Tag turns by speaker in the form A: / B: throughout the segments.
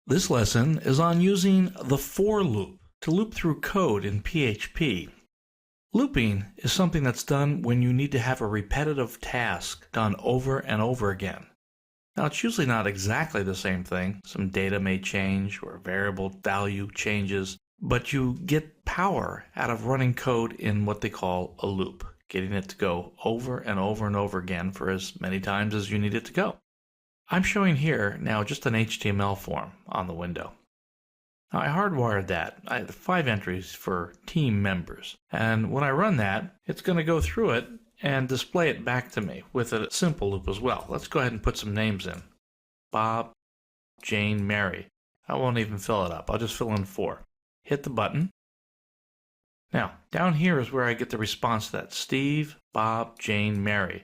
A: This lesson is on using the for loop to loop through code in PHP. Looping is something that's done when you need to have a repetitive task done over and over again. Now, it's usually not exactly the same thing. Some data may change or a variable value changes, but you get power out of running code in what they call a loop, getting it to go over and over and over again for as many times as you need it to go. I'm showing here now just an HTML form on the window. Now, I hardwired that. I have 5 entries for team members. And when I run that, it's going to go through it and display it back to me with a simple loop as well. Let's go ahead and put some names in. Bob, Jane, Mary. I won't even fill it up. I'll just fill in 4. Hit the button. Now, down here is where I get the response to that. Steve, Bob, Jane, Mary.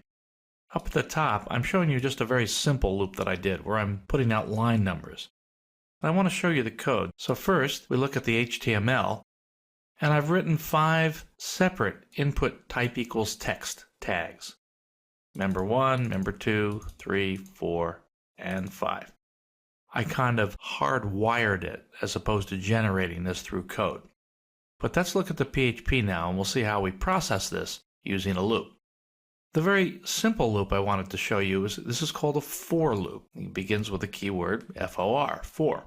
A: Up at the top, I'm showing you just a very simple loop that I did where I'm putting out line numbers. I want to show you the code. So first, we look at the HTML, and I've written 5 separate input type equals text tags. Member 1, member 2, 3, 4, and 5. I kind of hardwired it as opposed to generating this through code. But let's look at the PHP now, and we'll see how we process this using a loop. The very simple loop I wanted to show you is this is called a for loop. It begins with the keyword for, for.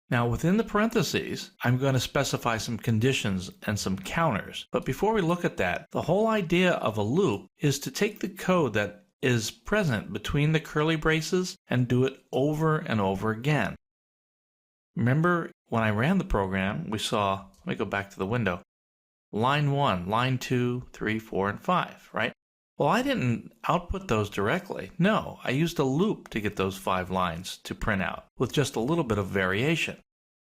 A: Now within the parentheses, I'm going to specify some conditions and some counters. But before we look at that, the whole idea of a loop is to take the code that is present between the curly braces and do it over and over again. Remember when I ran the program, we saw, let me go back to the window, line 1, line 2, 3, 4, and 5, right? Well, I didn't output those directly. No, I used a loop to get those 5 lines to print out with just a little bit of variation.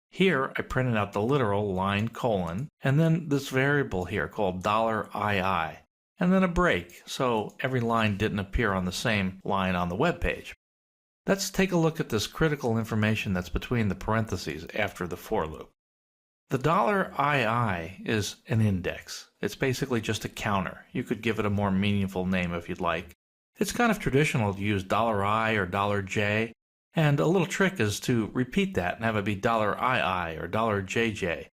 A: Here, I printed out the literal line colon, and then this variable here called $II, and then a break, so every line didn't appear on the same line on the web page. Let's take a look at this critical information that's between the parentheses after the for loop. The $II is an index. It's basically just a counter. You could give it a more meaningful name if you'd like. It's kind of traditional to use $I or $J, and a little trick is to repeat that and have it be $II or $JJ.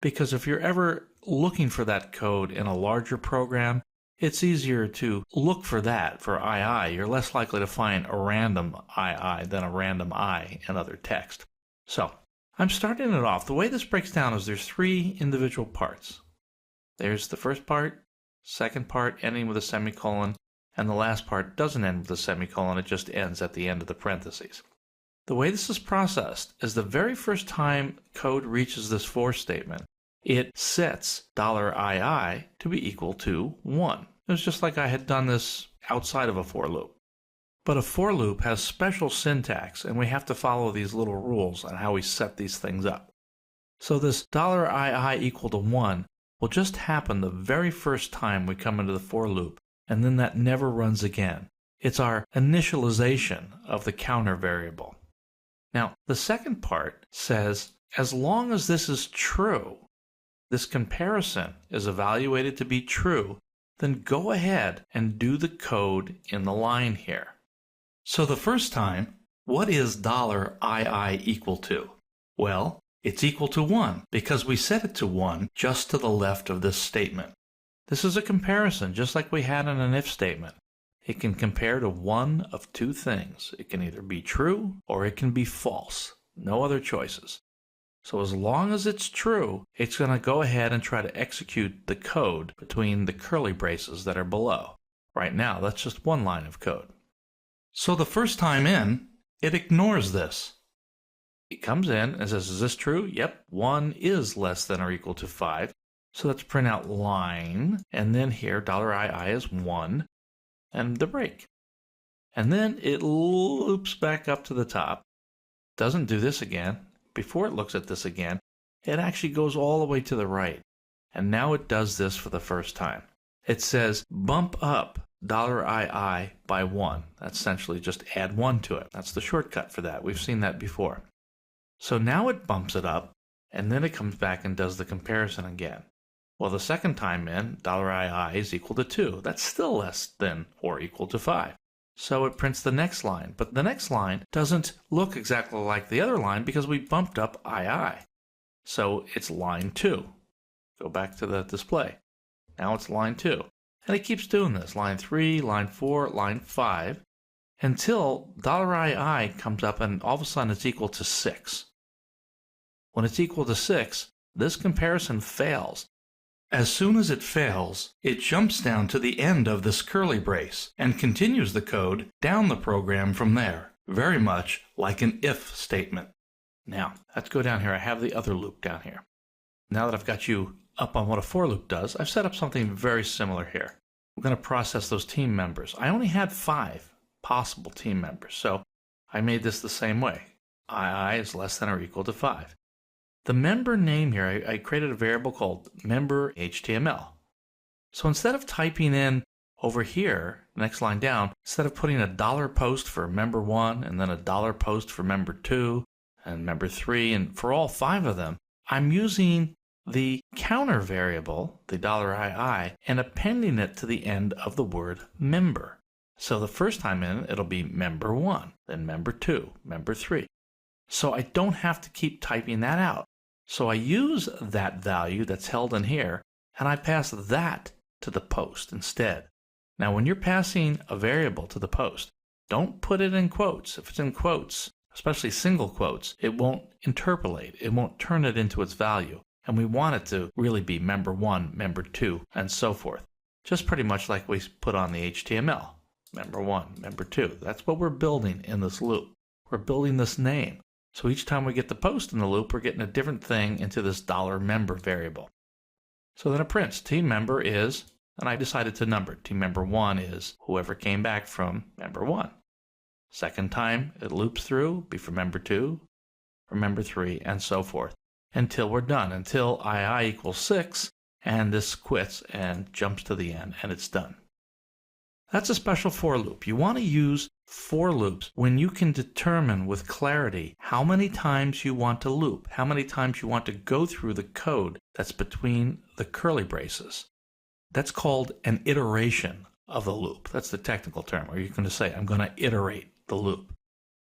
A: Because if you're ever looking for that code in a larger program, it's easier to look for that for II. You're less likely to find a random II than a random I in other text. So, I'm starting it off. The way this breaks down is there's 3 individual parts. There's the first part, second part ending with a semicolon, and the last part doesn't end with a semicolon, it just ends at the end of the parentheses. The way this is processed is the very first time code reaches this for statement, it sets $II to be equal to 1. It was just like I had done this outside of a for loop. But a for loop has special syntax, and we have to follow these little rules on how we set these things up. So this $II equal to 1 will just happen the very first time we come into the for loop, and then that never runs again. It's our initialization of the counter variable. Now, the second part says, as long as this is true, this comparison is evaluated to be true, then go ahead and do the code in the line here. So the first time, what is $II equal to? Well, it's equal to 1 because we set it to 1 just to the left of this statement. This is a comparison just like we had in an if statement. It can compare to one of 2 things. It can either be true or it can be false. No other choices. So as long as it's true, it's going to go ahead and try to execute the code between the curly braces that are below. Right now, that's just 1 line of code. So the first time in, it ignores this. It comes in and says, is this true? Yep, 1 is less than or equal to 5. So let's print out line, and then here $II is 1, and the break. And then it loops back up to the top. Doesn't do this again. Before it looks at this again, it actually goes all the way to the right. And now it does this for the first time. It says bump up $II by 1. That's essentially just add 1 to it. That's the shortcut for that. We've seen that before. So now it bumps it up, and then it comes back and does the comparison again. Well, the second time in, $II is equal to 2. That's still less than or equal to 5. So it prints the next line, but the next line doesn't look exactly like the other line because we bumped up II. So it's line 2. Go back to the display. Now it's line 2. And it keeps doing this, line 3, line 4, line 5, until $II comes up and all of a sudden it's equal to 6. When it's equal to 6, this comparison fails. As soon as it fails, it jumps down to the end of this curly brace and continues the code down the program from there, very much like an if statement. Now, let's go down here. I have the other loop down here. Now that I've got you up on what a for loop does, I've set up something very similar here. We're going to process those team members. I only had 5 possible team members, so I made this the same way. II is less than or equal to 5. The member name here, I created a variable called member HTML. So instead of typing in over here, next line down, instead of putting a $post for member 1 and then a $post for member 2 and member 3, and for all 5 of them, I'm using the counter variable, the $II, and appending it to the end of the word member. So the first time in, it'll be member 1, then member 2, member 3. So I don't have to keep typing that out. So I use that value that's held in here, and I pass that to the post instead. Now when you're passing a variable to the post, don't put it in quotes. If it's in quotes, especially single quotes, it won't interpolate. It won't turn it into its value. And we want it to really be member 1, member 2, and so forth. Just pretty much like we put on the HTML. Member 1, member 2. That's what we're building in this loop. We're building this name. So each time we get the post in the loop, we're getting a different thing into this $member variable. So then it prints team member is, and I decided to number. Team member 1 is whoever came back from member 1. Second time it loops through, be for member 2, for member 3, and so forth, until we're done, until II equals 6, and this quits and jumps to the end, and it's done. That's a special for loop. You want to use for loops when you can determine with clarity how many times you want to loop, how many times you want to go through the code that's between the curly braces. That's called an iteration of the loop. That's the technical term, where you're going to say, I'm going to iterate the loop.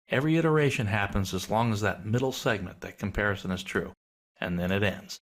A: Every iteration happens as long as that middle segment, that comparison, is true, and then it ends.